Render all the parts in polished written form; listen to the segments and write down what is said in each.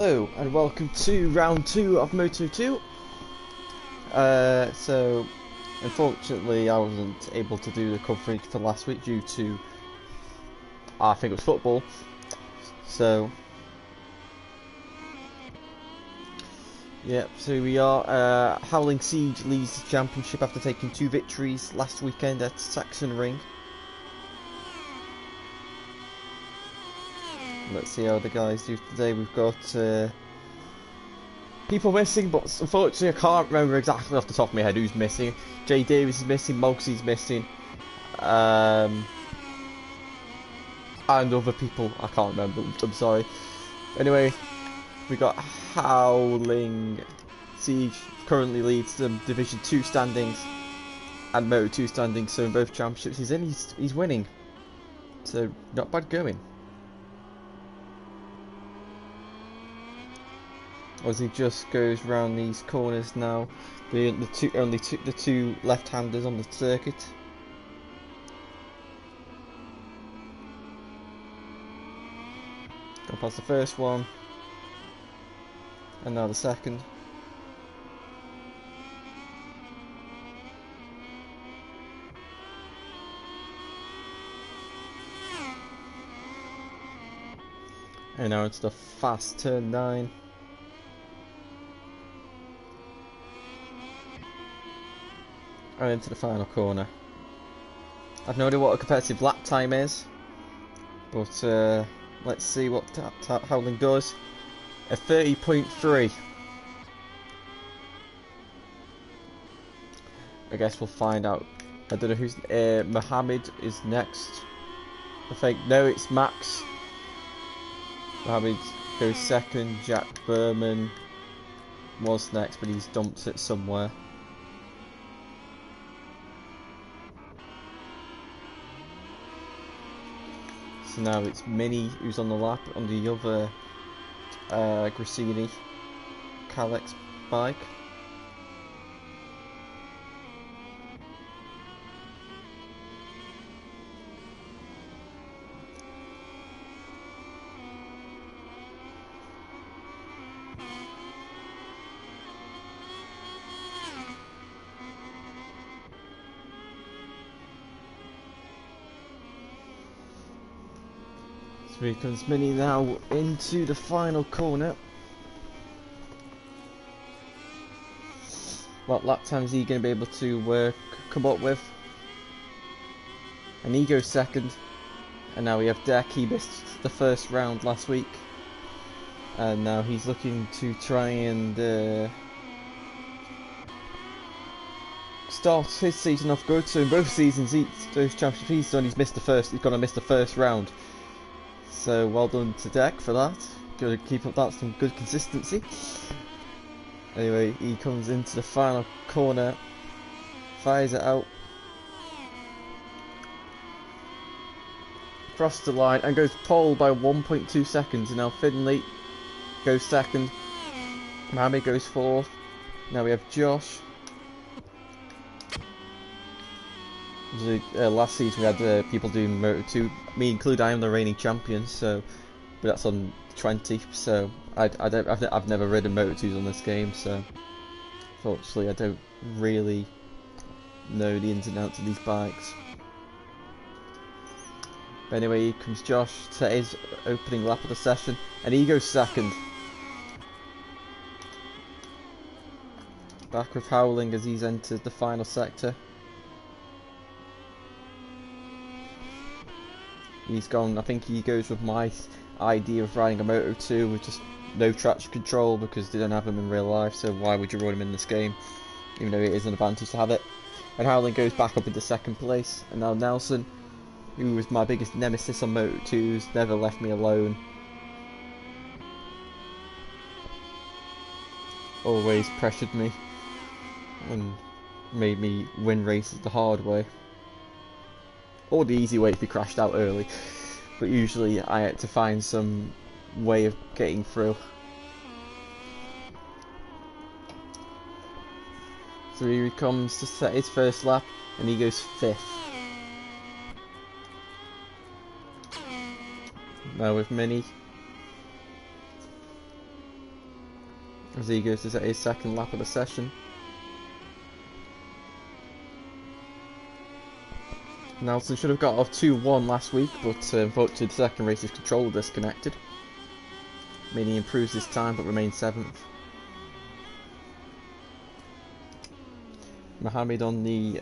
Hello and welcome to round 2 of Moto 2. So unfortunately I wasn't able to do the coverage for last week due to, I think it was football. So yeah, so we are, Howling Siege leads the championship after taking 2 victories last weekend at Sachsenring. Let's see how the guys do today. We've got people missing, but unfortunately I can't remember exactly off the top of my head who's missing. Jay Davis is missing, Mogsy's missing, and other people, I can't remember, I'm sorry. Anyway, we got Howling Siege currently leads the Division 2 standings and Moto 2 standings, so in both championships he's in, he's winning. So not bad going. As he just goes round these corners now, the two left-handers on the circuit. Go past the first one, and now the second. And now it's the fast turn 9. And into the final corner. I've no idea what a competitive lap time is, but let's see what Howling does. A 30.3. I guess we'll find out. I don't know who's. Mohammed is next. I think no, it's Max. Mohammed goes second. Jack Berman was next, but he's dumped it somewhere. So now it's Mini who's on the lap on the other Grassini Kalex bike. Here comes Mini now into the final corner. What lap time is he going to be able to come up with? And he goes second. And now we have Deck. He missed the first round last week. And now he's looking to try and start his season off good. So in both seasons, those championships he's done, he's missed the first. He's going to miss the first round. So well done to Deck for that. Gotta keep up that, some good consistency. Anyway, he comes into the final corner, fires it out, across the line, and goes pole by 1.2 seconds. And now Finley goes second, Mohammed goes fourth. Now we have Josh. Last season we had people doing Moto 2, me included. I am the reigning champion, so but that's on 20. So I've never ridden Moto 2s on this game, so unfortunately I don't really know the ins and outs of these bikes. But anyway, here comes Josh to his opening lap of the session, and he goes second. Back with Howling as he's entered the final sector. He's gone, I think he goes with my idea of riding a Moto 2 with just no traction control, because they don't have them in real life, so why would you run him in this game, even though it is an advantage to have it. And Howling goes back up into second place, and now Nelson, who was my biggest nemesis on Moto 2s, never left me alone. Always pressured me and made me win races the hard way. Or the easy way if he crashed out early, but usually I had to find some way of getting through. So here he comes to set his first lap, and he goes 5th. Now with Mini. as he goes to his second lap of the session. Nelson should have got off 2-1 last week, but unfortunately the second race's controller disconnected. Meaning he improves his time but remains 7th. Mohammed on the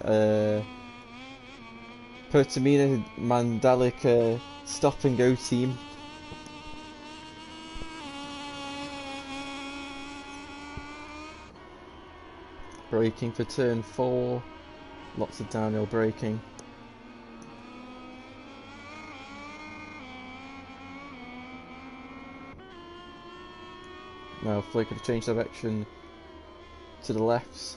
Pertamina Mandalika stop and go team. Braking for turn 4, lots of downhill braking. Now Flake could have changed direction to the left.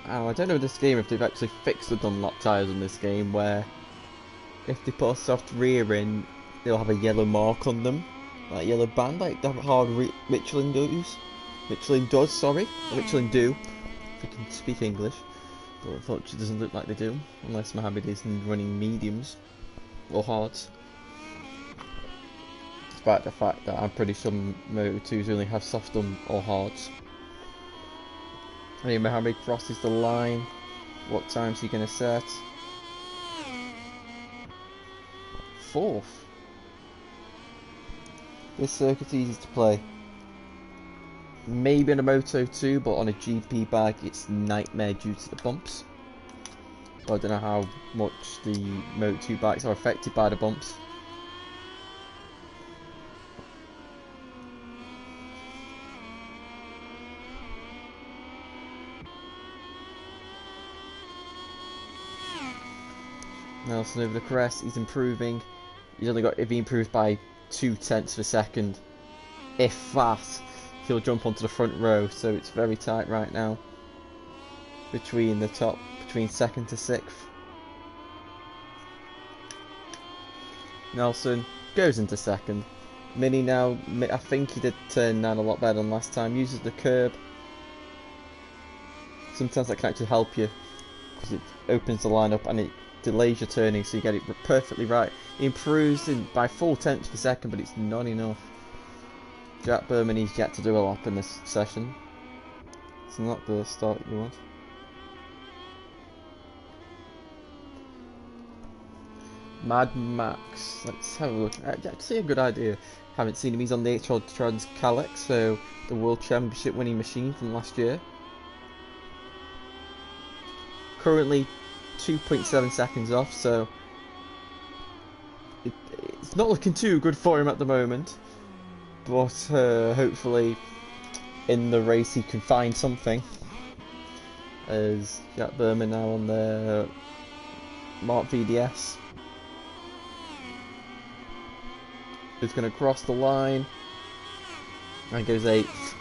I don't know this game if they've actually fixed the Dunlop tyres on this game, where if they put a soft rear in, they'll have a yellow mark on them, like yellow band, like the hard Michelin does. Michelin do, if you can speak English. But unfortunately it doesn't look like they do, unless Mohammed isn't running mediums or hards. Despite the fact that I'm pretty sure Moto2s only have soft or hards. Anyway, Mohammed crosses the line. What time's he going to set? 4th. This circuit's easy to play. Maybe on a Moto2, but on a GP bike it's nightmare due to the bumps. But I don't know how much the Moto2 bikes are affected by the bumps. Nelson over the crest, he's improving. He's only got, if he improves by 0.2 of a second, if that, he'll jump onto the front row. So it's very tight right now between the top, between 2nd to 6th. Nelson goes into 2nd. Mini now, I think he did turn 9 a lot better than last time. Uses the curb. Sometimes that can actually help you because it opens the line up and it delays your turning, so you get it perfectly right. He improves by 0.4 of a second, but it's not enough. Jack Berman, he's yet to do a lap in this session. It's not the start you want. Mad Max, let's have a look. Actually a good idea. Haven't seen him, he's on the Trans Calex, so the World Championship winning machine from last year. Currently 2.7 seconds off, so it's not looking too good for him at the moment, but hopefully in the race he can find something, as Jack Berman now on the Mark VDS is going to cross the line and goes 8th,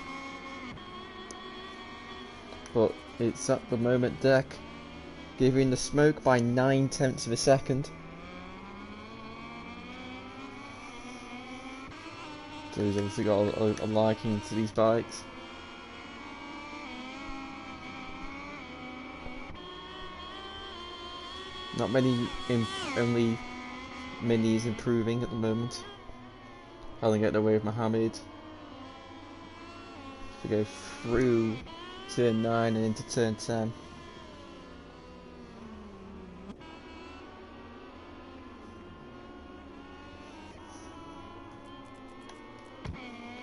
but it's at the moment deck giving the smoke by 0.9 of a second. So he's obviously got a liking to these bikes. Not many, only minis improving at the moment. Helen get away with Mohammed. To go through turn 9 and into turn 10.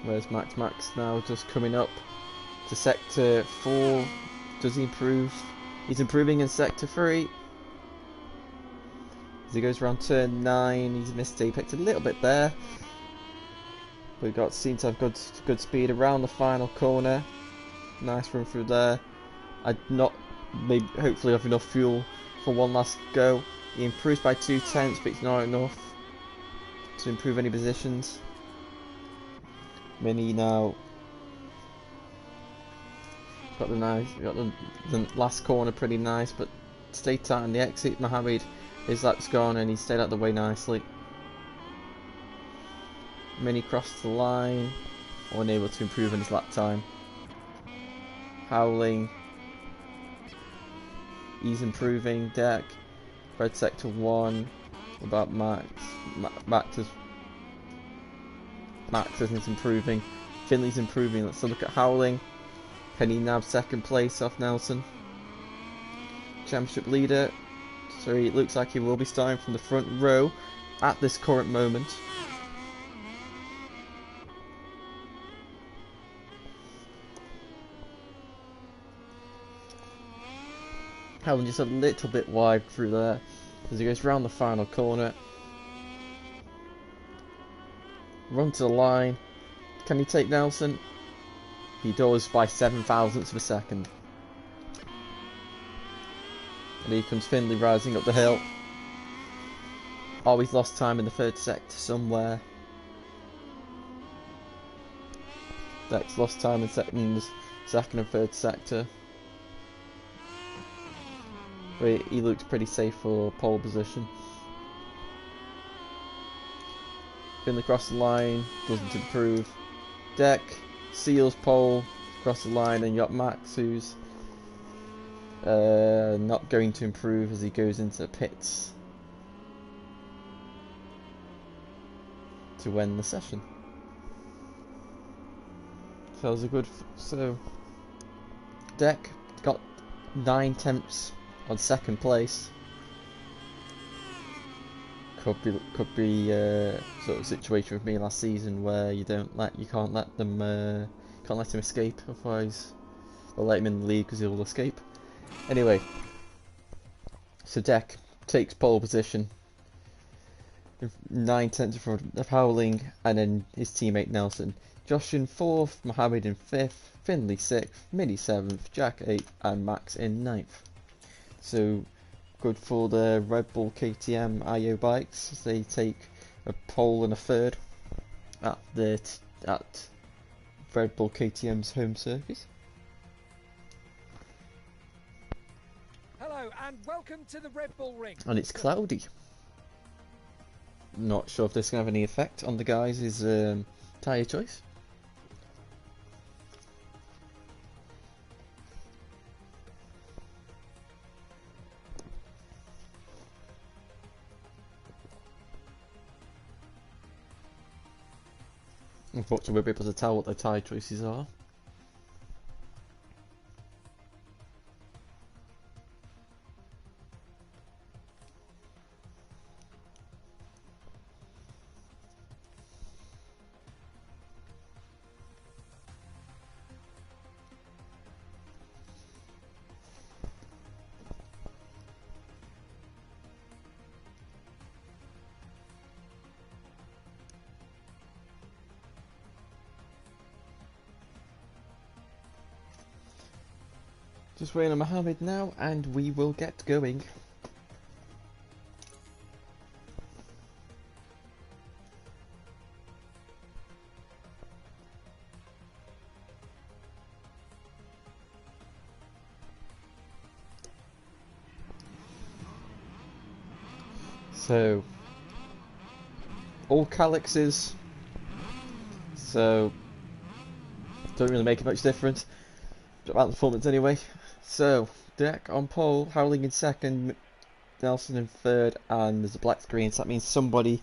Where's Max? Max now just coming up to sector 4. Does he improve? He's improving in sector 3. As he goes around turn 9, he's missed apex a little bit there. But seems to have good speed around the final corner. Nice run through there. Hopefully have enough fuel for one last go. He improves by 0.2, but it's not enough to improve any positions. Mini now got the last corner pretty nice, but stay tight on the exit. Mohammed, his lap's gone and he stayed out the way nicely. Mini crossed the line, unable to improve on his lap time. Howling, he's improving. Deck, red sector 1. What about Max? Max is Max isn't improving. Finley's improving. Let's look at Howling. Can he nab second place off Nelson? Championship leader. So it looks like he will be starting from the front row at this current moment. Howling just a little bit wide through there as he goes round the final corner. Run to the line. Can he take Nelson? He does by 7 thousandths of a second. And here comes Finley rising up the hill. Oh, he's lost time in the third sector somewhere. Dex lost time in second and third sector. But he looks pretty safe for pole position. Finley across the line, doesn't improve. Deck seals pole across the line, and you got Max who's not going to improve as he goes into the pits to end the session. So it was a good. So Deck got 9 tenths on second place. Could be sort of situation with me last season where you can't let him escape, otherwise they'll let him in the lead because he'll escape. Anyway, so Deck takes pole position, 9 tenths in front of Howling, and then his teammate Nelson. Josh in 4th, Mohammed in 5th, Finley 6th, Mini 7th, Jack 8th, and Max in 9th. So good for the Red Bull KTM IO bikes as they take a pole and a third at Red Bull KTM's home circuit. Hello and welcome to the Red Bull Ring. And it's cloudy. Not sure if this can have any effect on the guys' tyre choice. Unfortunately, we'll be able to tell what their tyre choices are. Just waiting on Mohammed now, and we will get going. So, all calyxes, so don't really make much difference about the performance anyway. So, Deck on pole, Howling in second, Nelson in third, and there's a black screen, so that means somebody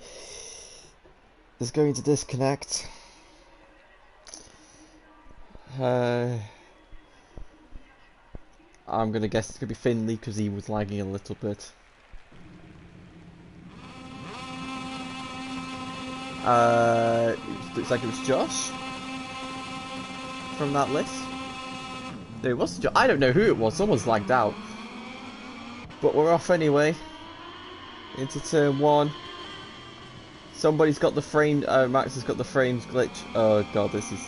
is going to disconnect. I'm going to guess it's going to be Finley because he was lagging a little bit. Looks like it was Josh from that list. It was Josh. I don't know who it was. Someone's lagged out. But we're off anyway. Into turn 1. Somebody's got the frame. Max has got the frames glitch. Oh god, this is.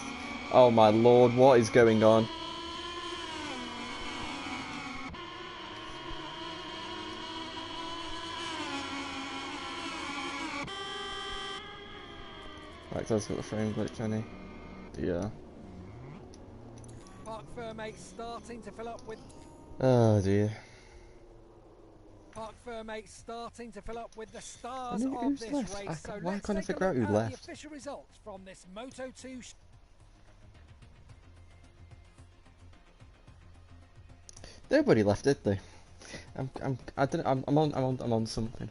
Oh my lord, what is going on? Max has got the frame glitch, hasn't he? Yeah. Park Fermate starting to fill up with. Oh dear. Park Fermate starting to fill up with the stars I of this left. race. So Why let's can't I take a figure out look who at left? the official results from this Moto 2. Nobody left, did they? I'm on something.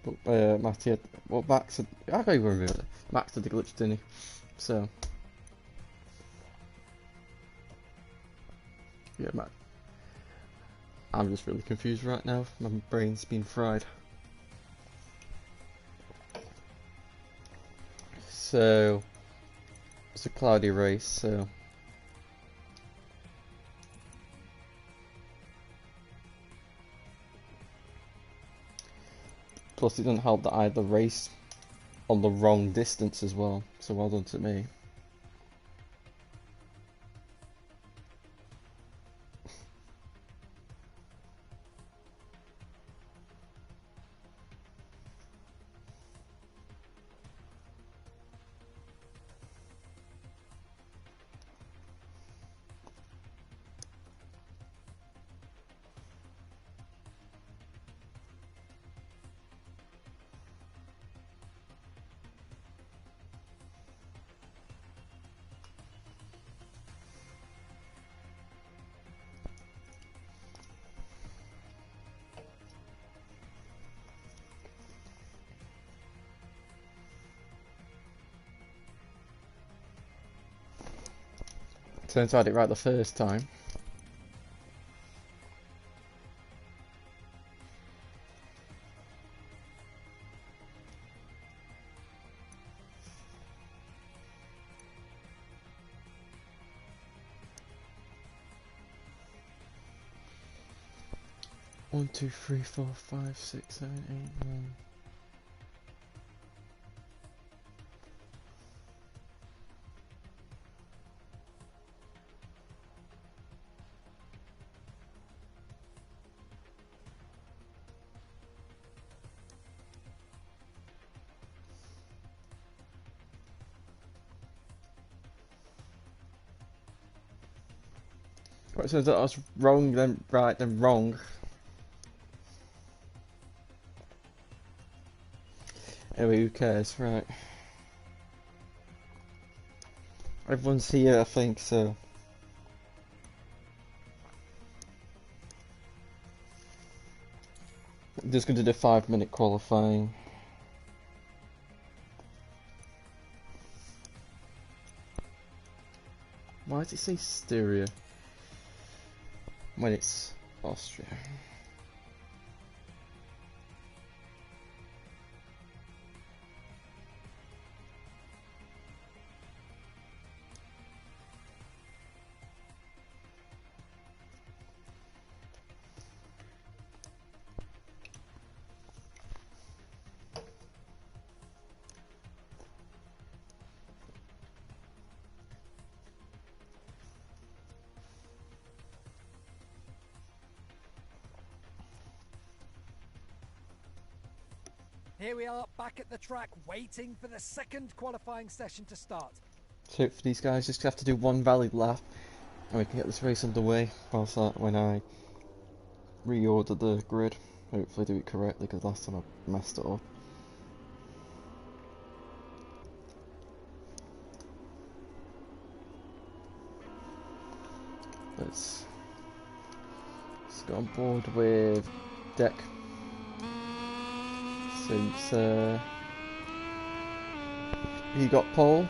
But Matty, well, Max, I can't even remember. Max had the glitch, didn't he? So, yeah, Matt. I'm just really confused right now. My brain's been fried. So, it's a cloudy race, so. Plus, it doesn't help that I had the race on the wrong distance as well, so well done to me. Turns out I had it right the first time. One, two, three, 4, 5, 6, 7, 8, 9. Right, so that I was wrong, then right, then wrong. Anyway, who cares, right? Everyone's here, I think, so. I'm just going to do 5-minute qualifying. Why does it say Styria when it's Austria? Here we are back at the track waiting for the second qualifying session to start. So for these guys just have to do one valid lap and we can get this race underway whilst that when I reorder the grid. Hopefully do it correctly because last time I messed it up. Let's go on board with deck. Since he got pole,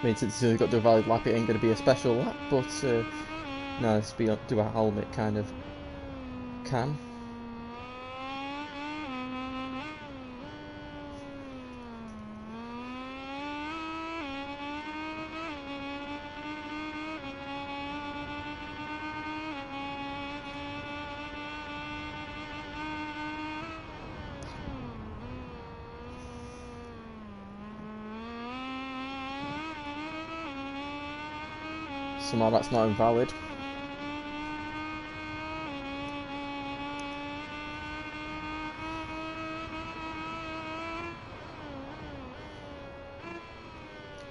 I mean since he's got to do a valid lap, it ain't going to be a special lap, but no, let's do a helmet kind of can. Somehow that's not invalid.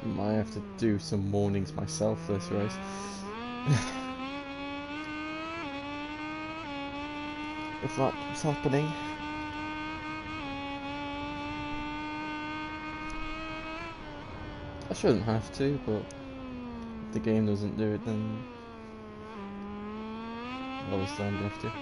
Might have to do some mornings myself for this race. If that's happening. I shouldn't have to, but if the game doesn't do it, then obviously I'm going to have to.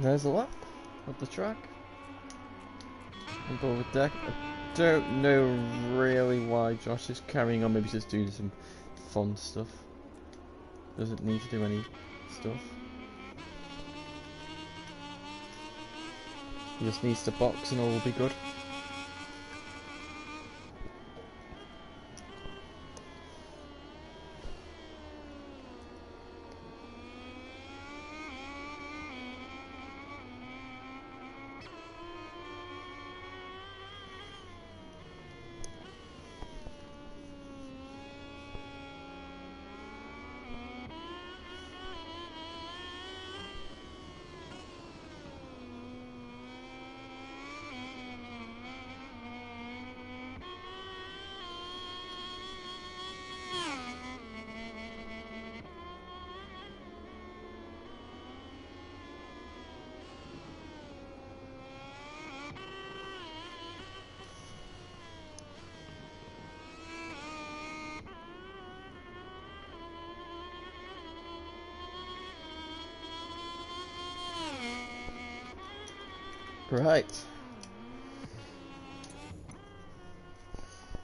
There's a lap of the track. On board with Deck. I don't know really why Josh is carrying on. Maybe he's just doing some fun stuff. Doesn't need to do any stuff. He just needs to box and all will be good. Right.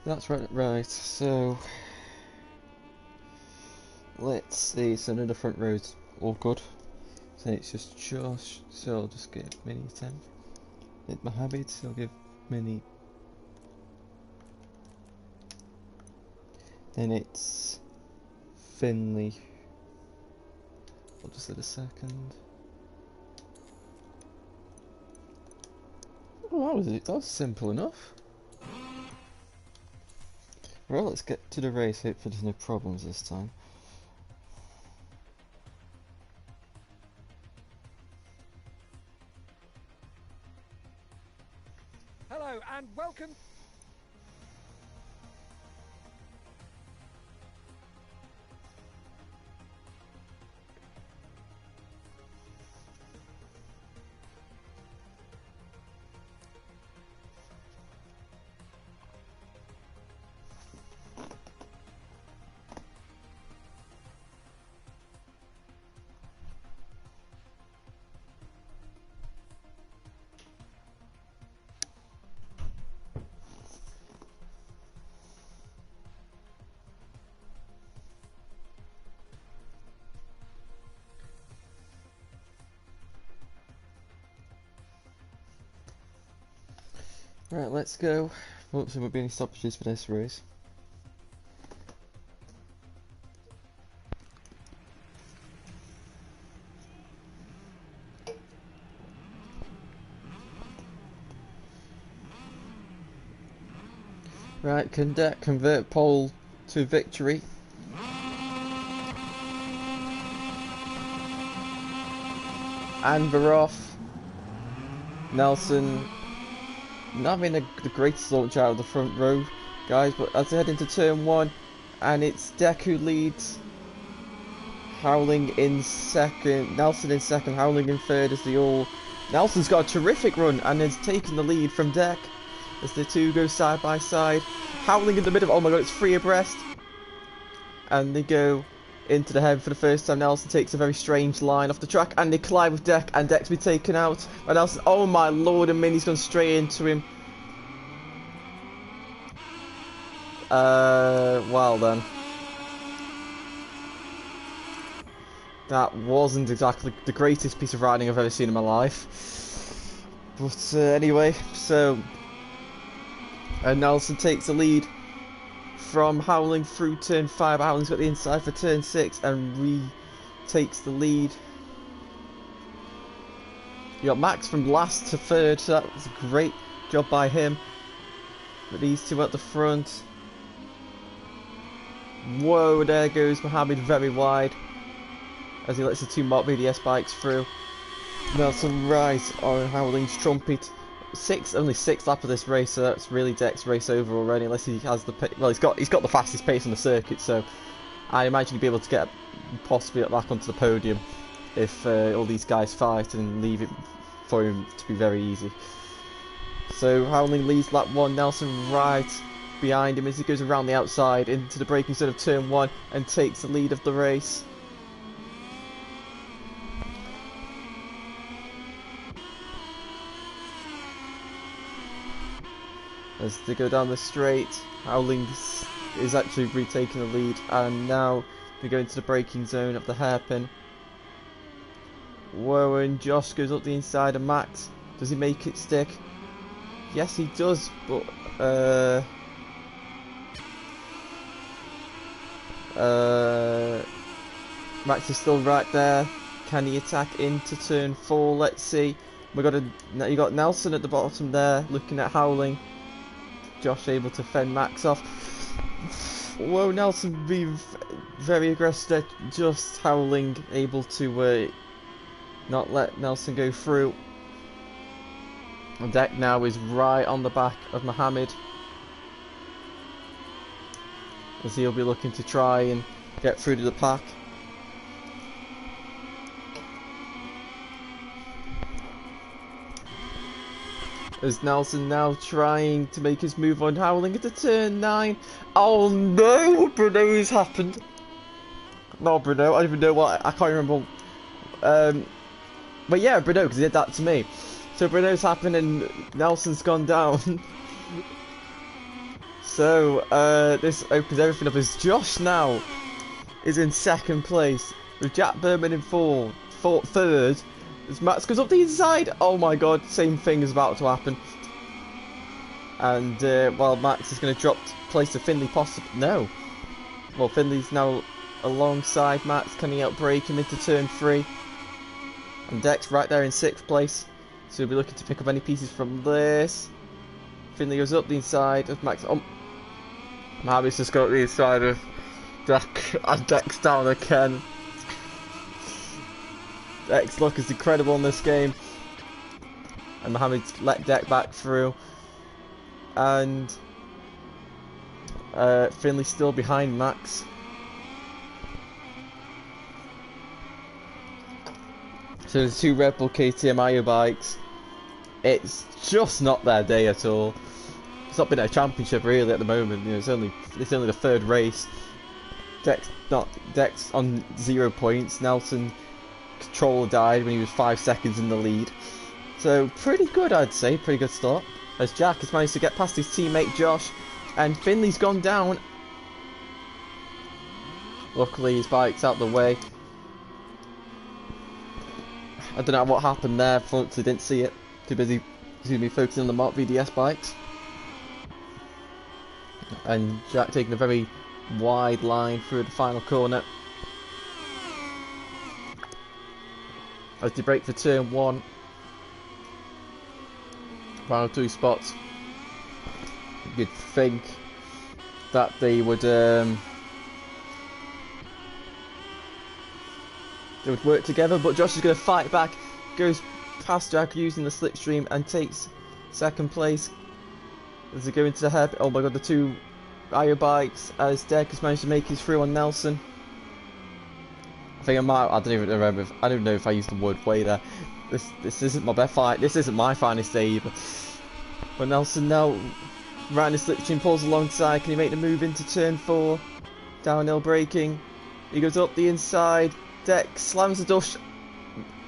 That's right, so let's see, so none of the front rows all good. So it's just Josh, so I'll just give Mini 10. Hit my habits, so I'll give Mini. Then it's Finley. I'll just hit a second. Oh, that was it. That was simple enough. Well, let's get to the race. Hopefully there's no problems this time. Hello and welcome. Right, let's go. Hopefully there won't be any stoppages for this race. Right, can Deck convert pole to victory? And we're off. Nelson not having the greatest launch out of the front row, guys, but as they head into turn 1, and it's Deck who leads. Howling in second, Nelson in second, Howling in third as they all... Nelson's got a terrific run and has taken the lead from Deck as the two go side by side. Howling in the middle, oh my god, it's 3 abreast. And they go into the head for the first time. Nelson takes a very strange line off the track and they collide with Deck and Deck's been taken out. And Nelson, oh my lord, and Minnie's gone straight into him. Well then. That wasn't exactly the greatest piece of riding I've ever seen in my life. But anyway, so... Nelson takes the lead from Howling through turn 5. Howling's got the inside for turn 6 and takes the lead. You got Max from last to third, so that was a great job by him. But these two at the front. Whoa, there goes Mohammed very wide as he lets the two Mark VDS bikes through. Nelson right on Howling's trumpet. Only 6 lap of this race, so that's really Deck's race over already. Unless he has the well, he's got the fastest pace on the circuit, so I imagine he'd be able to get possibly back onto the podium if all these guys fight and leave it for him to be very easy. So Howling leads lap 1, Nelson right behind him as he goes around the outside into the braking zone of turn 1 and takes the lead of the race. as they go down the straight. Howling is actually retaking the lead, and now they go into the braking zone of the hairpin. Whoa, and Josh goes up the inside of Max. Does he make it stick? Yes, he does, but Max is still right there. Can he attack into turn 4? Let's see. You got Nelson at the bottom there, looking at Howling. Josh able to fend Max off. Whoa, Nelson being very aggressive there. Just Howling able to not let Nelson go through. And Deck now is right on the back of Mohammed, as he'll be looking to try and get through to the pack. As Nelson now trying to make his move on Howling into turn 9. Oh no! Bruno's happened. No, Bruno, I don't even know what, I can't remember. But yeah, Bruno, because he did that to me. So Bruno's happened and Nelson's gone down. So this opens everything up as Josh now is in 2nd place with Jack Berman in 3rd. As Max goes up the inside. Oh my god, same thing is about to happen. And while Max is going to drop place to Finley, possibly. No. Well, Finley's now alongside Max. Can he outbrake him into turn 3? And Dex right there in 6th place. So he'll be looking to pick up any pieces from this. Finley goes up the inside of Max. Oh, Mohammed's just got up the inside of Dex, and Dex down again. Dex luck is incredible in this game. And Mohammed's let Deck back through. And Finley's still behind Max. So there's 2 Red Bull KTM IO bikes. It's just not their day at all. It's not been a championship really at the moment. You know, it's only the 3rd race. Dex on 0 points. Nelson controller died when he was 5 seconds in the lead. So pretty good, I'd say. Pretty good start. As Jack has managed to get past his teammate Josh, and Finley's gone down. Luckily his bike's out the way. I don't know what happened there. Fortunately didn't see it. Too busy focusing on the Mark VDS bikes. And Jack taking a very wide line through the final corner. As they break for turn 1. Final 2 spots. You'd think that they would work together, but Josh is going to fight back. Goes past Jack using the slipstream and takes 2nd place. As they go into the hairpin. Oh my god, the 2 IO bikes as Deck has managed to make his through on Nelson. I think I don't even remember. I don't know if I used the word way there. This isn't my best fight. This isn't my finest day either. But Nelson now right in the slipstream, pulls alongside. Can he make the move into turn 4? Downhill braking. He goes up the inside. Deck slams the door.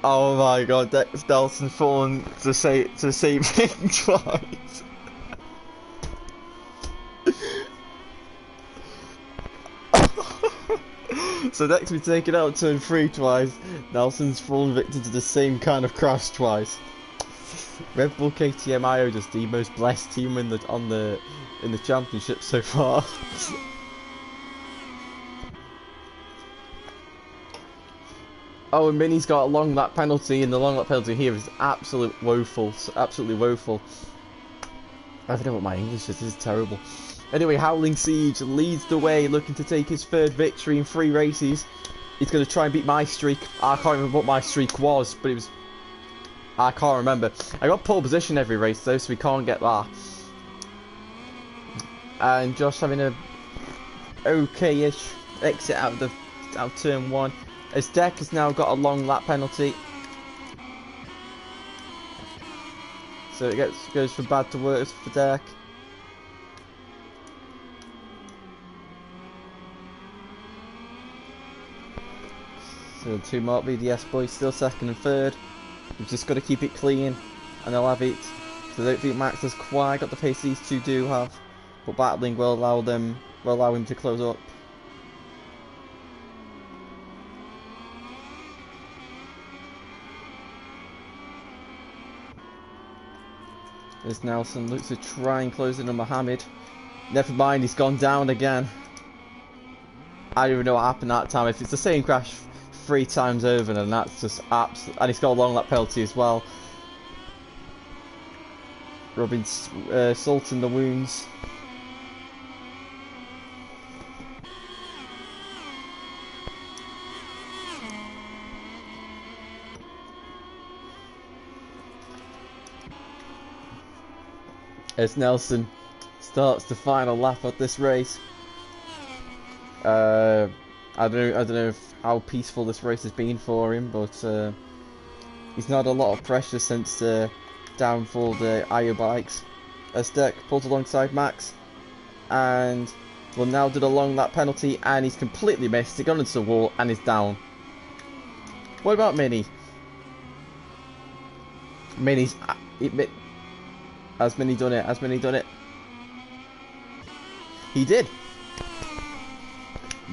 Oh my god, Dex Nelson fallen to the same thing twice. So Dex be taken out turn 3 twice. Nelson's fallen victim to the same kind of crash twice. Red Bull KTM IO just the most blessed team in the championship so far. Oh, and Minnie's got a long lap penalty, and the long lap penalty here is absolutely woeful. Absolutely woeful. I don't know what my English is. This is terrible. Anyway, Howling Siege leads the way, looking to take his 3rd victory in 3 races. He's going to try and beat my streak. I can't remember what my streak was, but it was... I can't remember. I got pole position every race though, so we can't get that. And Josh having a okay-ish exit out of turn 1. As Deck has now got a long lap penalty. So it goes from bad to worse for Deck. So the 2 Mark VDS boys still 2nd and 3rd. We've just got to keep it clean and they'll have it So I don't think Max has quite got the pace these two do have, but battling will allow him to close up. As Nelson looks to try and close in on Mohammed. Never mind, he's gone down again. I don't even know what happened that time. If it's the same crash 3 times over, then that's just absolute. And he's got a long lap penalty as well. Rubbing salt in the wounds. As Nelson starts the final lap of this race. I don't know how peaceful this race has been for him, but he's not had a lot of pressure since the downfall of the IO bikes. As Deck pulls alongside Max, and will now do the long lap penalty, and he's completely missed it, gone into the wall, and is down. What about Mini? Mini's has Mini done it? Has Mini done it? He did.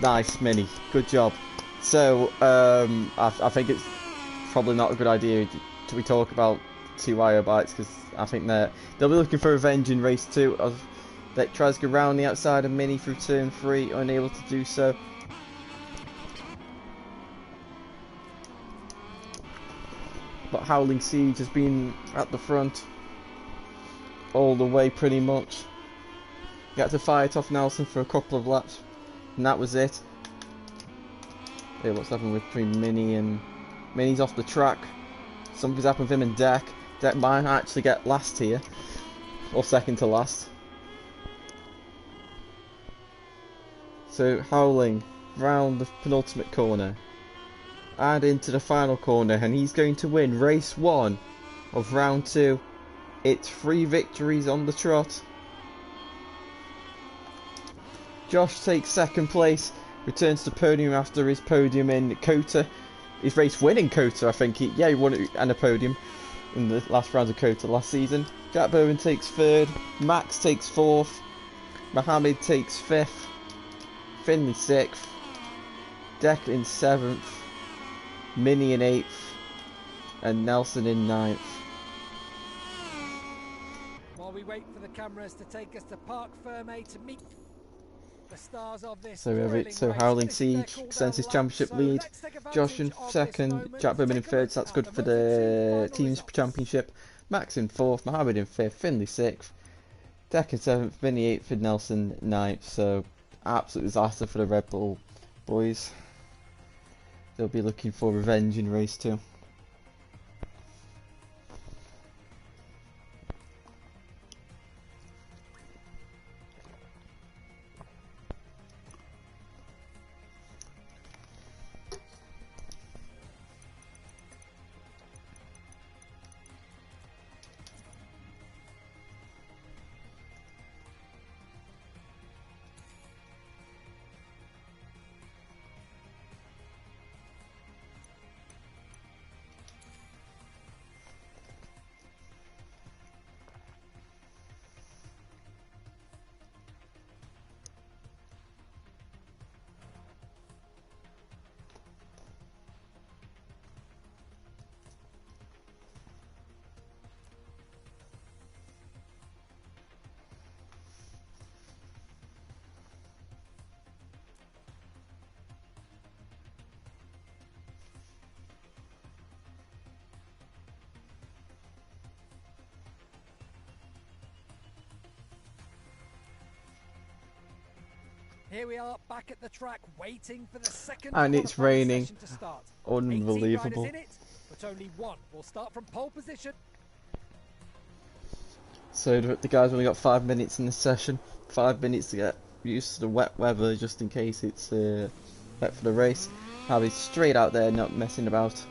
Nice, Mini. Good job. So, I think it's probably not a good idea to we talk about 2 IO bikes, because I think they'll be looking for revenge in race 2. That tries to go round the outside of Mini through turn 3, unable to do so. But Howling Siege has been at the front all the way pretty much. He had to fight off Nelson for a couple of laps, and that was it. Yeah, what's happened between Mini and Mini's off the track. Something's happened with him and Deck. Deck might actually get last here, or second to last. So Howling round the penultimate corner and into the final corner, and he's going to win race 1 of round 2. It's 3 victories on the trot. Josh takes second place, returns to podium after his podium in Kota. His race winning Kota, I think. He won it and a podium in the last round of Kota last season. Jack Bowen takes 3rd, Max takes 4th, Mohammed takes 5th, Finley 6th, Deck in 7th, Mini in 8th, and Nelson in 9th. While we wait for the cameras to take us to Parc Fermé to meet the stars of this So Howling Siege extends his championship lead. Josh in 2nd, Jack Bowman in 3rd, so that's good for the team's championship. Max in 4th, Mohammed in 5th, Finley 6th, Deck in 7th, Vinny 8th, and Nelson 9th. So absolute disaster for the Red Bull boys. They'll be looking for revenge in race 2. Here we are back at the track, waiting for the second and it's raining. session to start. Unbelievable. 18 riders in it, but only one will start from pole position. So the guys only got 5 minutes in this session. 5 minutes to get used to the wet weather, just in case it's wet for the race. I'll be straight out there, not messing about.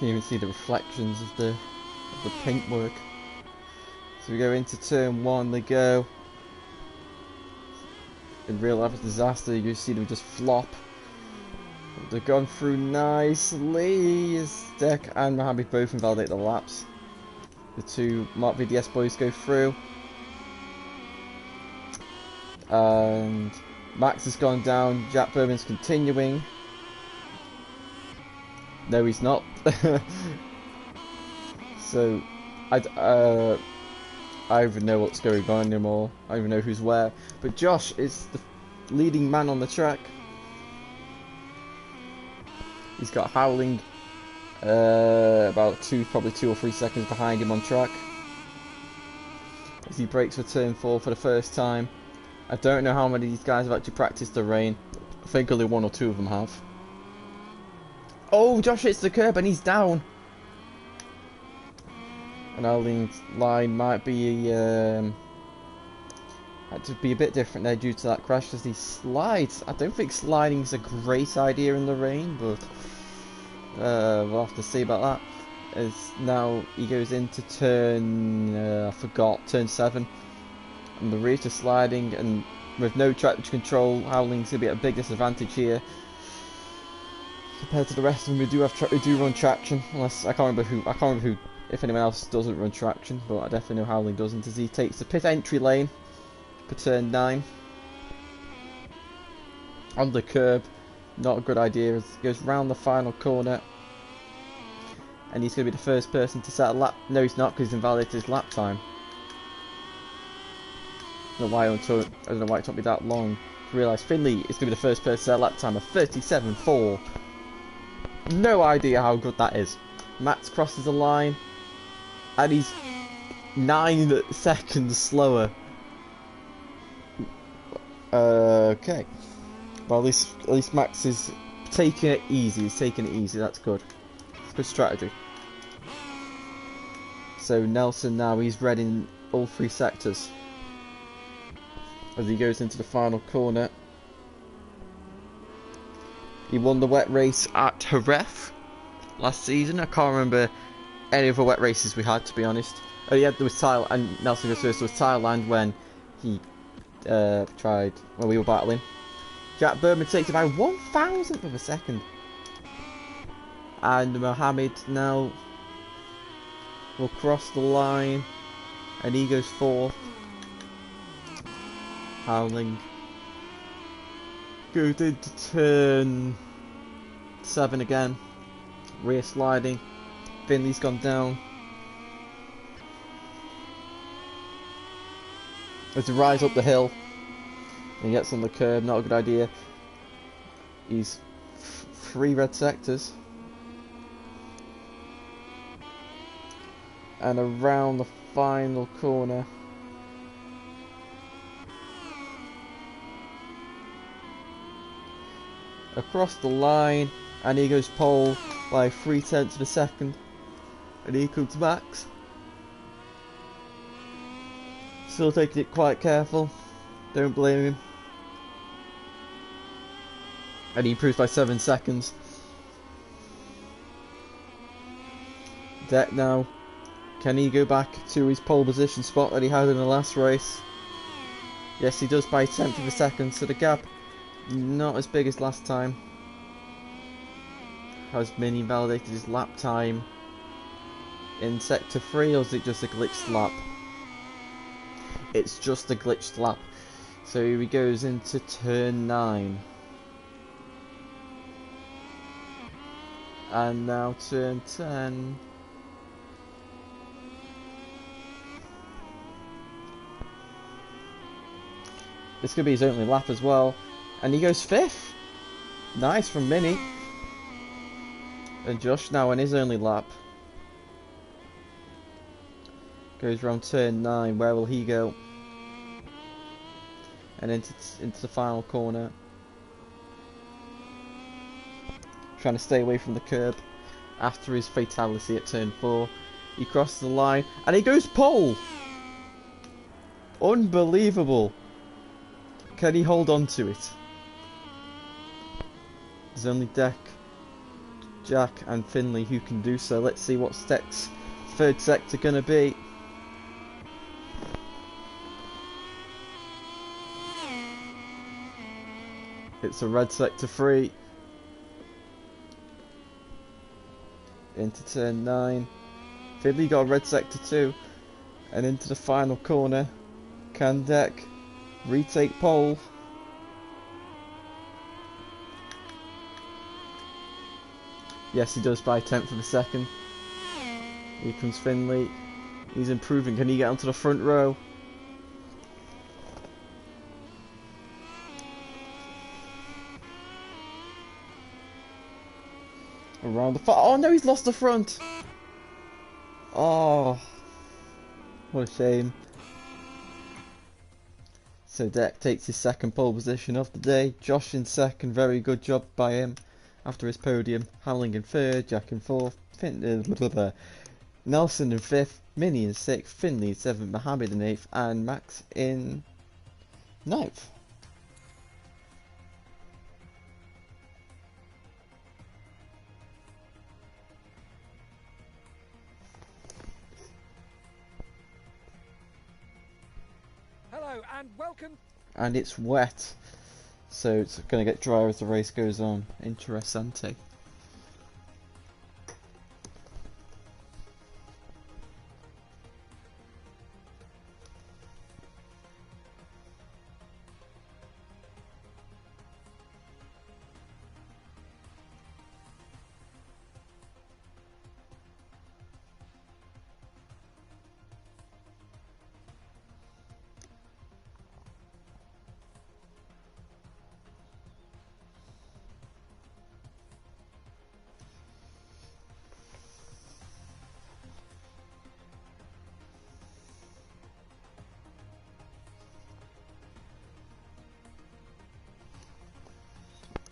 can even see the reflections of the paintwork. So we go into turn 1, they go. In real life it's a disaster, you see them just flop. They've gone through nicely. As Deck and Mohammed both invalidate the laps. The two Mark VDS boys go through. And Max has gone down, Jack Berman's continuing. No, he's not. So, I don't even know what's going on anymore. I don't even know who's where. But Josh is the leading man on the track. He's got Howling about probably 2 or 3 seconds behind him on track. As he brakes for turn 4 for the first time. I don't know how many of these guys have actually practiced the rain. I think only 1 or 2 of them have. Oh, Josh hits the curb and he's down. And Howling's line might be had to be a bit different there due to that crash as he slides. I don't think sliding is a great idea in the rain, but we'll have to see about that. As now he goes into turn, I forgot, turn 7. And the rears are sliding, and with no traction control, Howling's going to be at a big disadvantage here. Compared to the rest of them who do run traction. Unless, I can't remember who, if anyone else doesn't run traction, but I definitely know Howling doesn't, as he takes the pit entry lane for turn 9. On the curb, not a good idea, as he goes round the final corner. And he's going to be the first person to set a lap. No, he's not, because he's invalidated his lap time. I don't know why it took me that long to realise Finley is going to be the first person to set a lap time of 37.4. No idea how good that is. Max crosses the line, and he's 9 seconds slower. Okay. Well, at least Max is taking it easy. He's taking it easy. That's good. It's good strategy. So Nelson now, he's red in all 3 sectors as he goes into the final corner. He won the wet race at Jerez last season. I can't remember any other wet races we had, to be honest. Oh yeah, there was Thailand, and Nelson goes first. There was Thailand when he when we were battling. Jack Berman takes it by 1,000th of a second. And Mohammed now will cross the line, and he goes 4th. Howling goes into turn 7 again. Rear sliding. Finley's gone down. As he rides up the hill and he gets on the curb, not a good idea. He's 3 red sectors. And around the final corner. Across the line, and he goes pole by 0.3 of a second. And he comes Max. Still taking it quite careful. Don't blame him. And he improves by 7 seconds. Deck now. Can he go back to his pole position spot that he had in the last race? Yes, he does by 1/10 of a second, so the gap not as big as last time. Has Mini validated his lap time in sector 3, or is it just a glitched lap? It's just a glitched lap. So he goes into turn 9. And now turn 10. This could be his only lap as well. And he goes 5th. Nice from Mini. And Josh now on his only lap. Goes around turn 9. Where will he go? And into the final corner. Trying to stay away from the curb after his fatality at turn 4. He crosses the line and he goes pole. Unbelievable. Can he hold on to it? There's only Deck Jack and Finley who can do so. Let's see what Steck's third sector going to be. It's a red sector 3. Into turn 9. Finley got a red sector 2. And into the final corner. Can Deck retake pole? Yes, he does by 10th of a second. Here comes Finley. He's improving. Can he get onto the front row? Around the front. Oh no, he's lost the front. Oh, what a shame. So Deck takes his second pole position of the day. Josh in second, very good job by him. After his podium, Howling in third, Jack in fourth, Nelson in fifth, Minnie in sixth, Finley in seventh, Mohammed in eighth, and Max in ninth. Hello and welcome. And it's wet, so it's going to get drier as the race goes on. Interessante.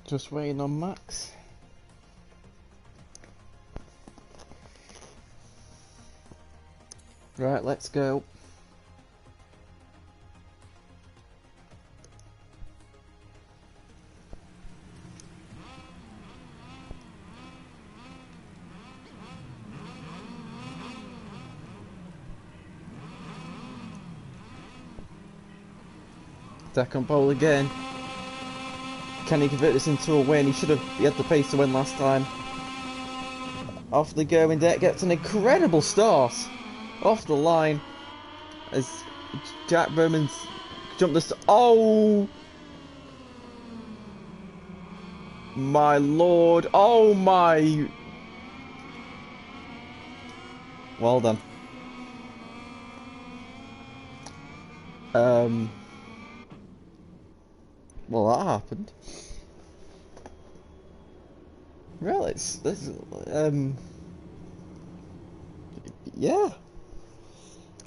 Just waiting on Max. Right, let's go. Second pole again. Can he convert this into a win? He had the pace to win last time. Off they go, and Deck gets an incredible start off the line as Jack Bowman's jumped the oh my lord, oh my, well done. Well, that happened. Really, yeah,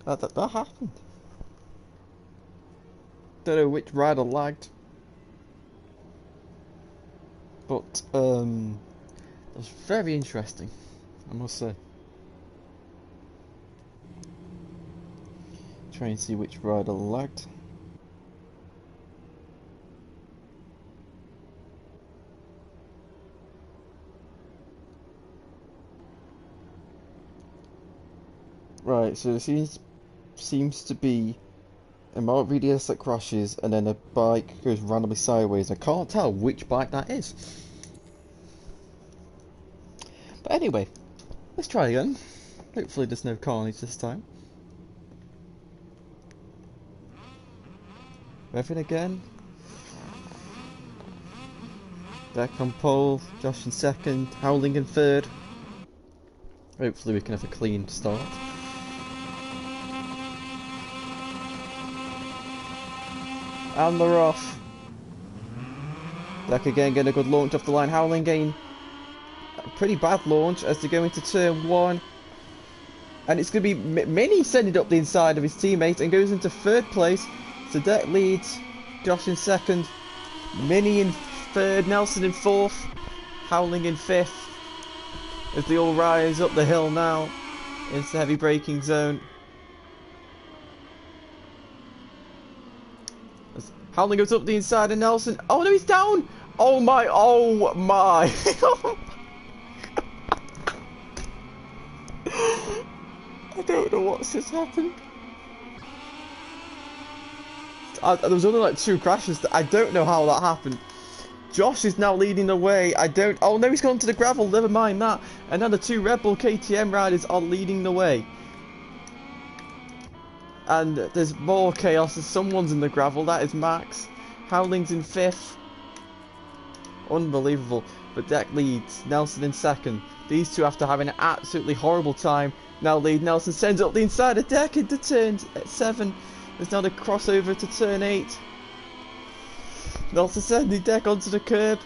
that happened. Don't know which rider lagged, but it was very interesting, I must say. Try and see which rider lagged. Right, so there seems to be a Moto VDS that crashes and then a bike goes randomly sideways. I can't tell which bike that is. But anyway, let's try again. Hopefully there's no carnage this time. Revving again. Deck on pole, Josh in second, Howling in third. Hopefully we can have a clean start. And they're off. Deck again getting a good launch off the line. Howling getting a pretty bad launch as they go into turn 1. And it's going to be Minnie sending up the inside of his teammate and goes into third place. So Deck leads, Josh in second, Minnie in third, Nelson in fourth, Howling in fifth. As they all rise up the hill now into the heavy braking zone. Howling goes up the inside of Nelson. Oh no, he's down! Oh my, oh my! don't know what's just happened. There was only like 2 crashes. I don't know how that happened. Josh is now leading the way. Oh no, he's gone to the gravel. Never mind that. And now the 2 Red Bull KTM riders are leading the way. And there's more chaos. Someone's in the gravel. That is Max. Howling's in 5th. Unbelievable. But Deck leads. Nelson in 2nd. These 2, after having an absolutely horrible time, now lead. Nelson sends up the inside of Deck into turn 7. There's now the crossover to turn 8. Nelson sending Deck onto the curb.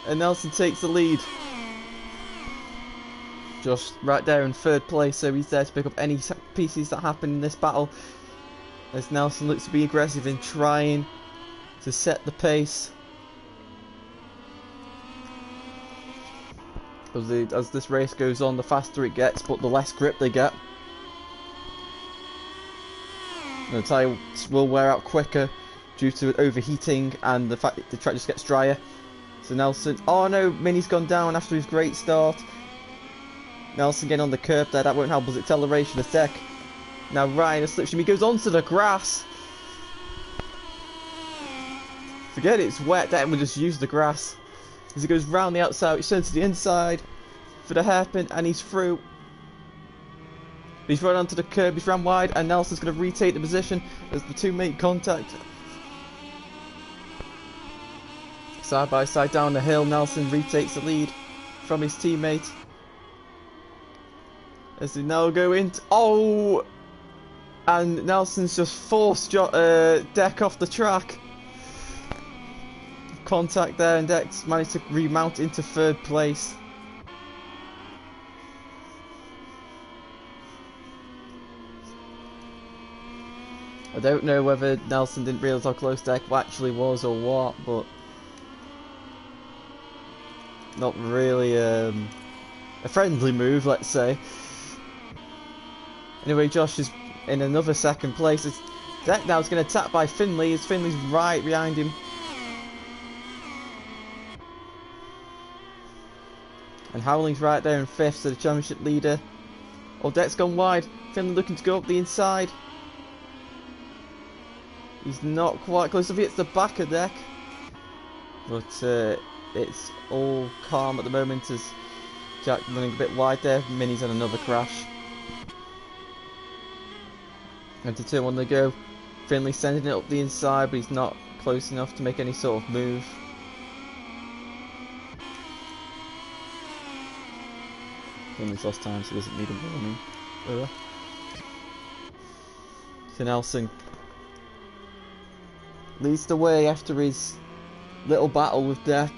And Nelson takes the lead. Josh right there in 3rd place, so he's there to pick up any pieces that happen in this battle. As Nelson looks to be aggressive in trying to set the pace. As this race goes on, the faster it gets, but the less grip they get. The tyre will wear out quicker due to it overheating and the fact that the track just gets drier. So Nelson, oh no, Mini's gone down after his great start. Nelson getting on the curb there, that won't help his acceleration a sec. Now Ryan, a slipstream, he goes onto the grass. Forget it's wet, that will just use the grass. As he goes round the outside, he turns to the inside for the hairpin, and he's through. He's run onto the curb, he's ran wide, and Nelson's going to retake the position as the 2 make contact. Side by side down the hill, Nelson retakes the lead from his teammate. As they now go into... Oh! And Nelson's just forced Deck off the track. Contact there, and Deck's managed to remount into 3rd place. I don't know whether Nelson didn't realise how close Deck actually was or what, but not really a friendly move, let's say. Anyway, Josh is in another 2nd place. Deck now is going to tap by Finley, as Finley's right behind him. And Howling's right there in 5th, so the championship leader. Oh, Deck's gone wide. Finley looking to go up the inside. He's not quite close enough. It's the back of Deck. But it's all calm at the moment as Jack running a bit wide there. Mini's had another crash. And to turn 1 they go. Finley sending it up the inside, but he's not close enough to make any sort of move. Finley's lost time, so he doesn't need a warning. So Nelson leads the way after his little battle with Deck.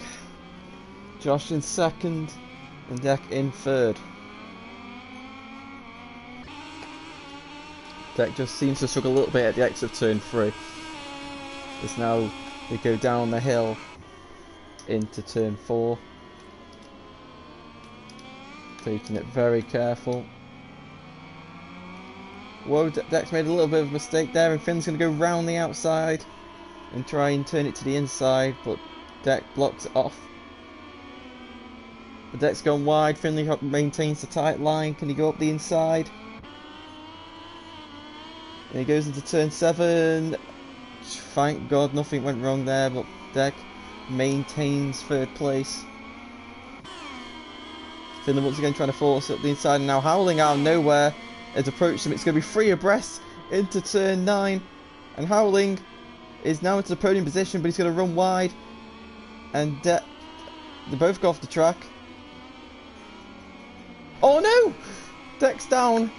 Josh in 2nd and Deck in 3rd. Deck just seems to struggle a little bit at the exit of turn 3. As now we go down the hill into turn 4. Taking it very careful. Whoa, Deck's made a little bit of a mistake there, and Finn's going to go round the outside and try and turn it to the inside, but Deck blocks it off. The Deck's gone wide. Finley maintains the tight line. Can he go up the inside? And he goes into turn 7. Thank God nothing went wrong there, but Deck maintains 3rd place. Finley once again trying to force up the inside, and now Howling out of nowhere has approached him. It's going to be 3 abreast into turn 9, and Howling is now into the podium position, but he's going to run wide, and they both go off the track. Oh no! Deck's down.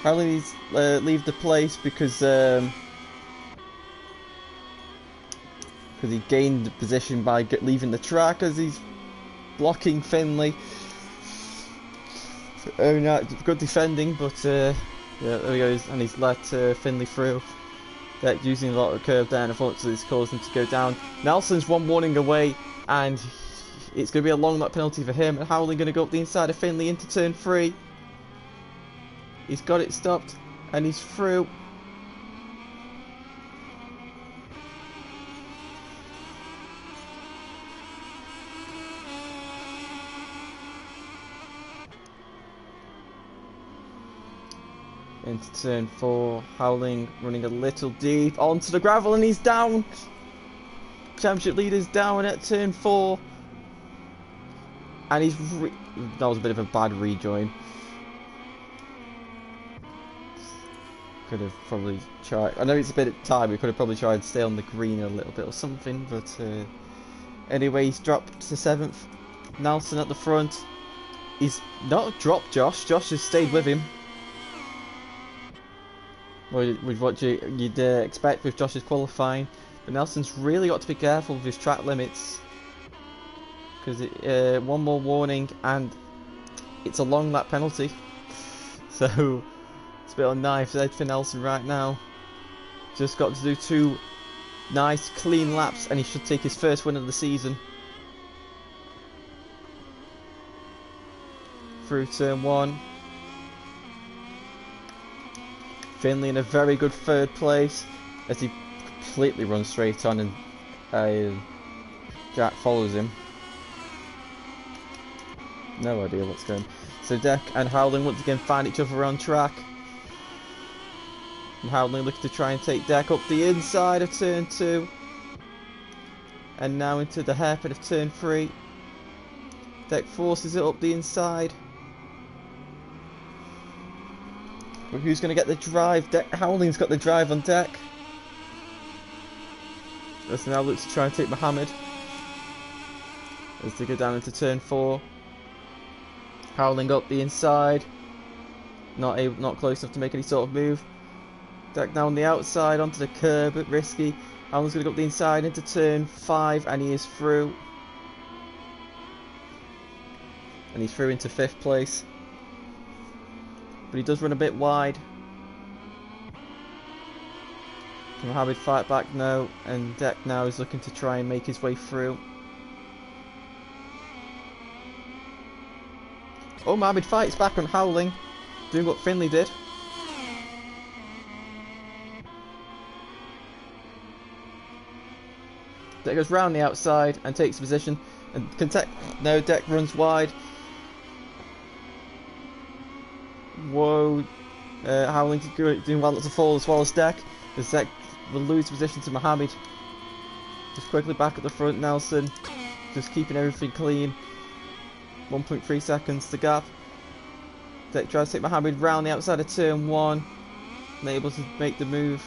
Howling needs to leave the place because he gained the position by leaving the track as he's blocking Finley. Oh no, good defending, but yeah, there he goes, and he's let Finley through. Deck using a lot of curve there, and unfortunately it's caused him to go down. Nelson's 1 warning away, and it's going to be a long lap penalty for him. And Howling going to go up the inside of Finley into turn 3. He's got it stopped, and he's through. into turn 4. Howling running a little deep onto the gravel, and he's down. Championship leader's down at turn 4, and that was a bit of a bad rejoin. Could have probably tried. I know it's a bit of time. We could have probably tried to stay on the green a little bit or something, but anyway, he's dropped to 7th. Nelson at the front. He's not dropped Josh. Josh has stayed with him. With what you'd expect with Josh's qualifying. But Nelson's really got to be careful with his track limits. Because one more warning and it's a long lap penalty. So it's a bit on knife's edge for Nelson right now. Just got to do 2 nice clean laps and he should take his first win of the season. Through turn 1. Finley in a very good 3rd place as he completely runs straight on and Jack follows him. No idea what's going on. So Deck and Howling once again find each other on track. And Howling looking to try and take Deck up the inside of turn 2. And now into the hairpin of turn 3. Deck forces it up the inside. But who's going to get the drive? Howling's got the drive on Deck. As now looks to try and take Mohammed. As they go down into turn 4. Howling up the inside. Not close enough to make any sort of move. Deck now on the outside onto the curb, but risky. Howling's going to go up the inside into turn 5 and he is through. And he's through into 5th place. But he does run a bit wide. Can Mohammed fight back? No. And Deck now is looking to try and make his way through. Oh, Mohammed fights back on Howling. Doing what Finley did. Deck goes round the outside and takes position. And no, Deck runs wide. Whoa. Howling doing well to fall as well as Deck. As Deck will lose position to Mohammed. Just quickly back at the front, Nelson. Just keeping everything clean. 1.3 seconds to gap. Deck tries to take Mohammed round the outside of turn 1. And able to make the move.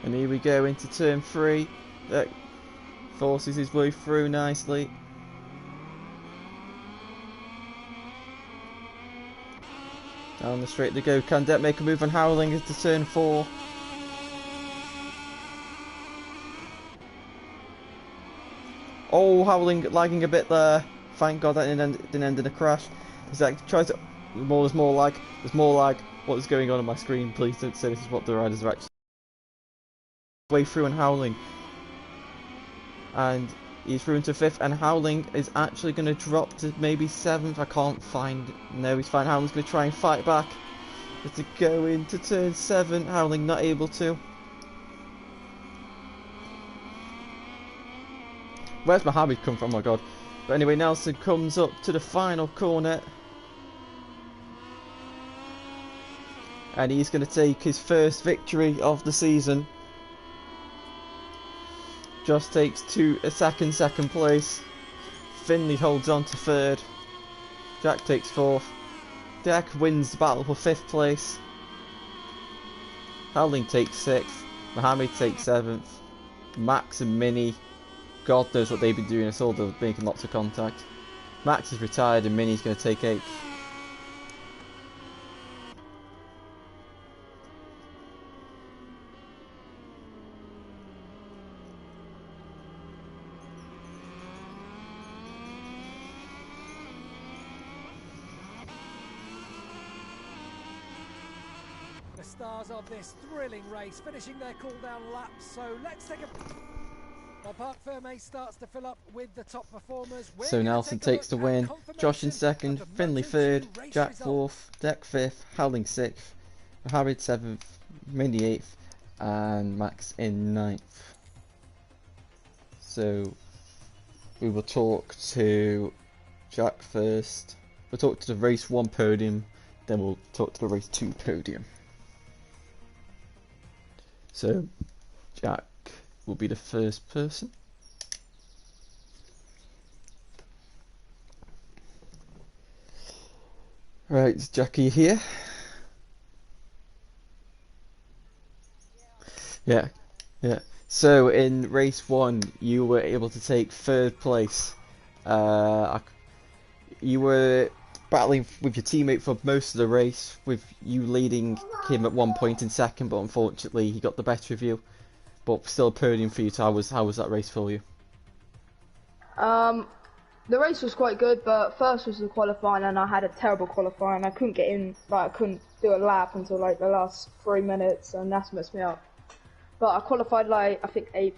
And here we go into turn 3. Deck forces his way through nicely. Down the straight to go. Can Deck make a move on Howling into turn 4? Oh, Howling lagging a bit there. Thank God that didn't end in a crash. Deck tries to. There's more lag. What is going on my screen? Please don't say this is what the riders are actually. Way through and Howling. And he's through into 5th, and Howling is actually going to drop to maybe 7th. I can't find. No, he's fine. Howling's going to try and fight back. Just to go into turn 7. Howling not able to. Where's Mohammed come from? Oh my god. But anyway, Nelson comes up to the final corner. And he's going to take his first victory of the season. Josh takes second place. Finley holds on to 3rd. Jack takes 4th. Deck wins the battle for 5th place. Howling takes 6th. Mohammed takes 7th. Max and Minnie, God knows what they've been doing. I saw them making lots of contact. Max is retired and Minnie's going to take 8th. Stars of this thrilling race finishing their cool-down laps, so let's take a... While Parc Fermé starts to fill up with the top performers. So Nelson takes the win, Josh in 2nd, Finley 3rd, Jack 4th, Deck 5th, Howling 6th, Mohammed 7th, Minnie 8th, and Max in 9th. So we will talk to Jack first. We'll talk to the race 1 podium, then we'll talk to the race 2 podium. So Jack will be the first person. Right, is Jackie here? Yeah, yeah. So in race 1, you were able to take 3rd place. You were battling with your teammate for most of the race, with you leading him at one point in 2nd, but unfortunately he got the better of you. But still a podium for you. So how was that race for you? The race was quite good, but first was the qualifying, and I had a terrible qualifying. I couldn't get in, like I couldn't do a lap until like the last 3 minutes, and that's messed me up. But I qualified like I think 8th.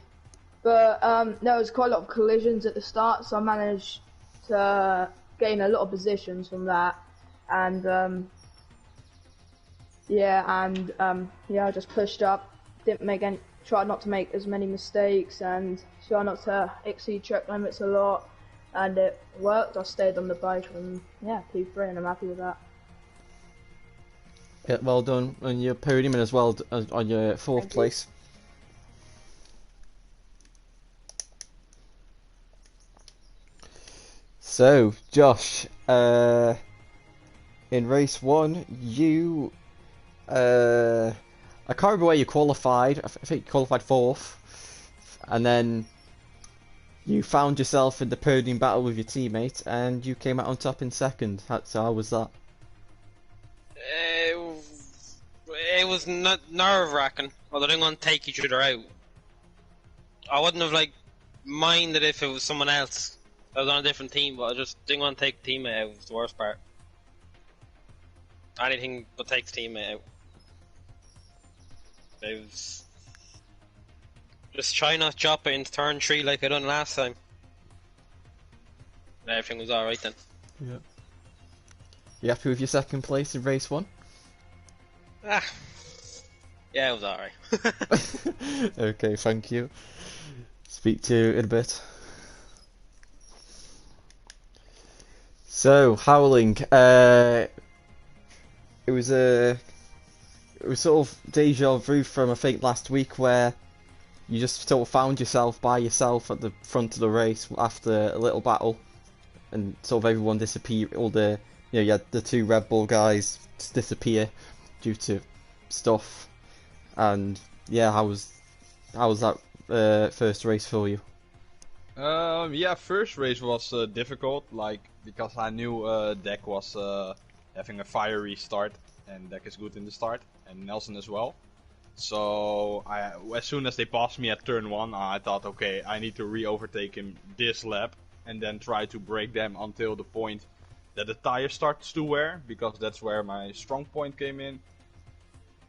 But there was quite a lot of collisions at the start, so I managed to gain a lot of positions from that, and I just pushed up, tried not to make as many mistakes, and try not to exceed track limits a lot, and it worked. I stayed on the bike, and yeah, P3, and I'm happy with that. Yeah, well done on your podium, and as well on your 4th place. So, Josh, in race 1, you, I can't remember where you qualified. I think you qualified 4th, and then you found yourself in the podium battle with your teammate, and you came out on top in 2nd. So how was that? It was nerve-wracking. Well, they didn't want to take each other out. I wouldn't have minded if it was someone else. I was on a different team, but I just didn't want to take the teammate out. It was the worst part. Anything but take the teammate out. It was just try not to drop it into turn 3 like I done last time. Everything was alright then. Yeah. You happy with your 2nd place in race 1? Yeah, it was alright. Okay, thank you. Speak to you in a bit. So, Howling, it was sort of deja vu from I think last week, where you just sort of found yourself by yourself at the front of the race after a little battle, and sort of everyone disappeared. You had the 2 Red Bull guys just disappear due to stuff, and yeah, how was that first race for you? Yeah, first race was difficult, because I knew Deck was having a fiery start, and Deck is good in the start, and Nelson as well. So as soon as they passed me at turn 1, I thought, okay, I need to re-overtake him this lap, and then try to break them until the point that the tire starts to wear, because that's where my strong point came in.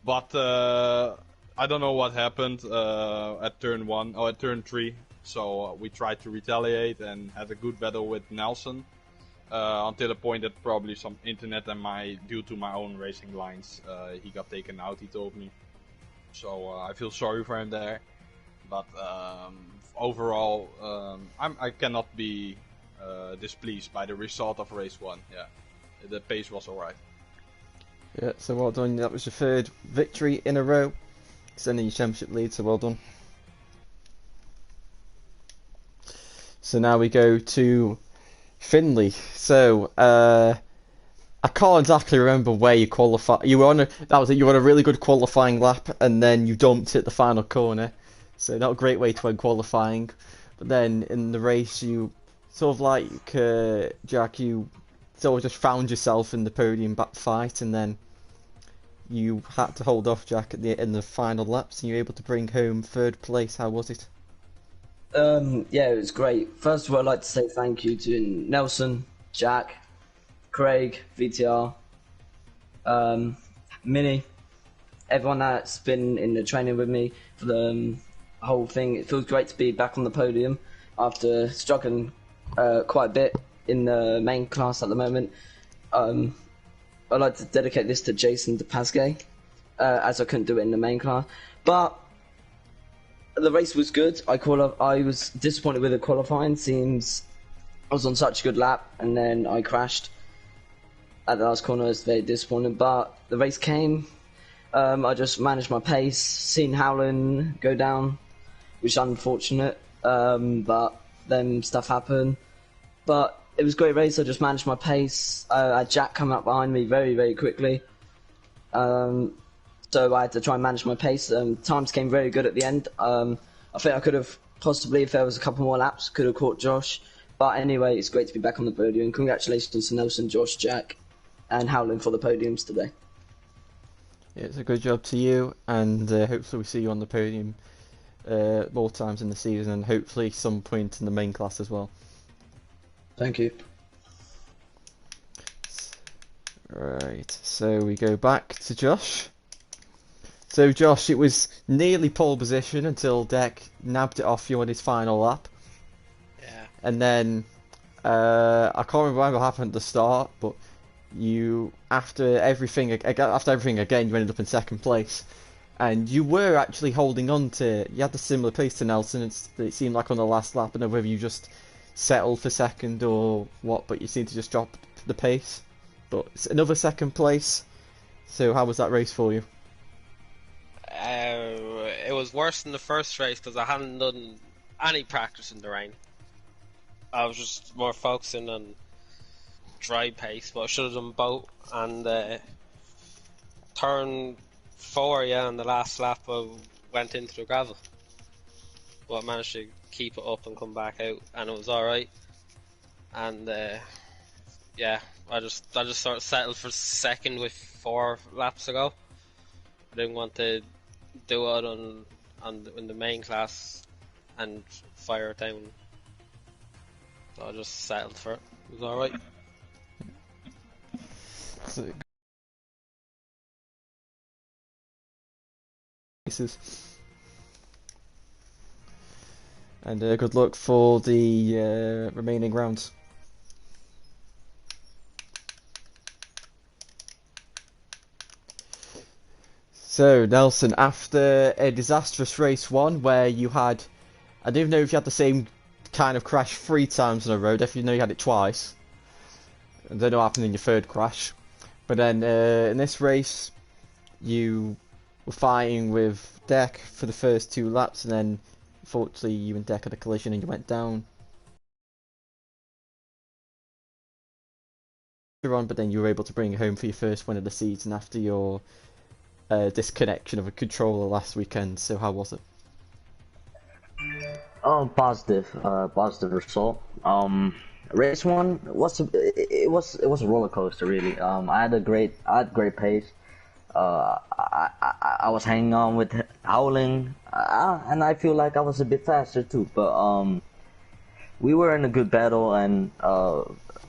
But I don't know what happened at turn 1 or at turn 3. So we tried to retaliate and had a good battle with Nelson until the point that probably some internet and due to my own racing lines, he got taken out, he told me. So I feel sorry for him there. But overall, I cannot be displeased by the result of race 1. Yeah, the pace was alright. Yeah, so well done. That was your 3rd victory in a row, extending your championship lead. So well done. So now we go to Finley. So I can't exactly remember where you qualified. You were on you were on a really good qualifying lap, and then you dumped at the final corner. So not a great way to end qualifying. But then in the race, you sort of like Jack, you sort of just found yourself in the podium fight, and then you had to hold off Jack in the final laps, and you were able to bring home 3rd place. How was it? Yeah, it was great. First of all, I'd like to say thank you to Nelson, Jack, Craig, VTR, Minnie, everyone that's been in the training with me for the whole thing. It feels great to be back on the podium after struggling quite a bit in the main class at the moment. I'd like to dedicate this to Jason DePasque, as I couldn't do it in the main class. But the race was good. I was disappointed with the qualifying. Seems I was on such a good lap, and then I crashed at the last corner. I was very disappointed, but the race came. I just managed my pace. Seen Howland go down, which is unfortunate. But then stuff happened. But it was a great race. I just managed my pace. I had Jack come up behind me very, very quickly. So I had to try and manage my pace. Times came very good at the end. I think I could have possibly, if there was a couple more laps, could have caught Josh. But anyway, it's great to be back on the podium. Congratulations to Nelson, Josh, Jack, and Howland for the podiums today. Yeah, it's a good job to you, and hopefully we see you on the podium more times in the season, and hopefully some point in the main class as well. Thank you. Right, so we go back to Josh. So Josh, it was nearly pole position until Deck nabbed it off you on his final lap. Yeah. And then, I can't remember what happened at the start, but you, after everything again, you ended up in second place. And you were actually holding on to, you had the similar pace to Nelson, it seemed like on the last lap. I don't know whether you just settled for second or what, but you seemed to just drop the pace. But it's another second place. So how was that race for you? It was worse than the first race because I hadn't done any practice in the rain. I was just more focusing on dry pace, but I should have done both. And turn 4, on the last lap, I went into the gravel. But I managed to keep it up and come back out, and it was alright. And I just sort of settled for second with 4 laps to go. I didn't want to do it in the main class and fire it down, so I just settled for it. It was alright. And good luck for the remaining rounds. So Nelson, after a disastrous race 1 where you had, I don't even know if you had the same kind of crash 3 times in a row, definitely know you had it twice. I don't know what happened in your third crash. But then in this race, you were fighting with Deck for the first 2 laps, and then unfortunately you and Deck had a collision and you went down. But then you were able to bring it home for your first win of the season after your disconnection of a controller last weekend. So how was it? Oh, positive result. Race 1 was it was a roller coaster really. I had great pace. I was hanging on with Howling, and I feel like I was a bit faster too. But we were in a good battle, and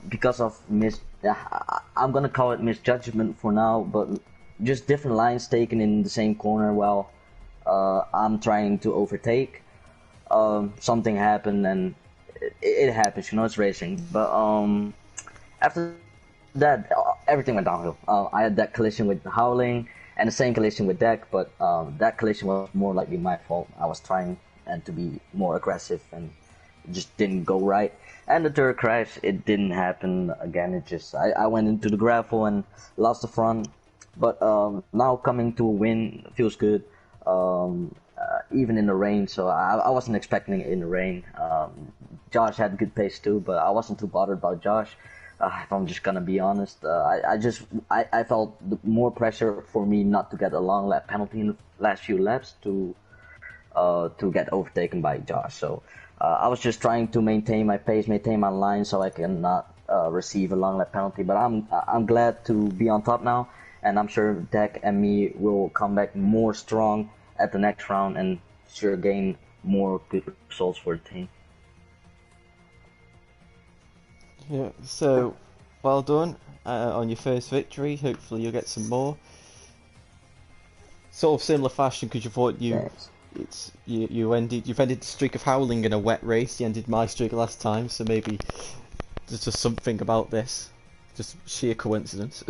because of I'm gonna call it misjudgment for now, but just different lines taken in the same corner while I'm trying to overtake. Something happened, and it happens, it's racing. But after that, everything went downhill. I had that collision with Howling and the same collision with Deck, but that collision was more likely my fault. I was trying to be more aggressive, and it just didn't go right. And the third crash, it didn't happen again. It just I went into the gravel and lost the front. But now coming to a win feels good, even in the rain. So I wasn't expecting it in the rain. Josh had good pace too, but I wasn't too bothered about Josh. If I'm just gonna be honest, I felt more pressure for me not to get a long lap penalty in the last few laps to get overtaken by Josh. So I was just trying to maintain my pace, maintain my line, so I can not receive a long lap penalty. But I'm glad to be on top now. And I'm sure Deck and me will come back more strong at the next round and sure gain more good results for the team. Yeah, so well done on your first victory. Hopefully you'll get some more. Sort of similar fashion, because you thought you've ended the streak of Howling in a wet race. You ended my streak last time, so maybe there's just something about this, just sheer coincidence.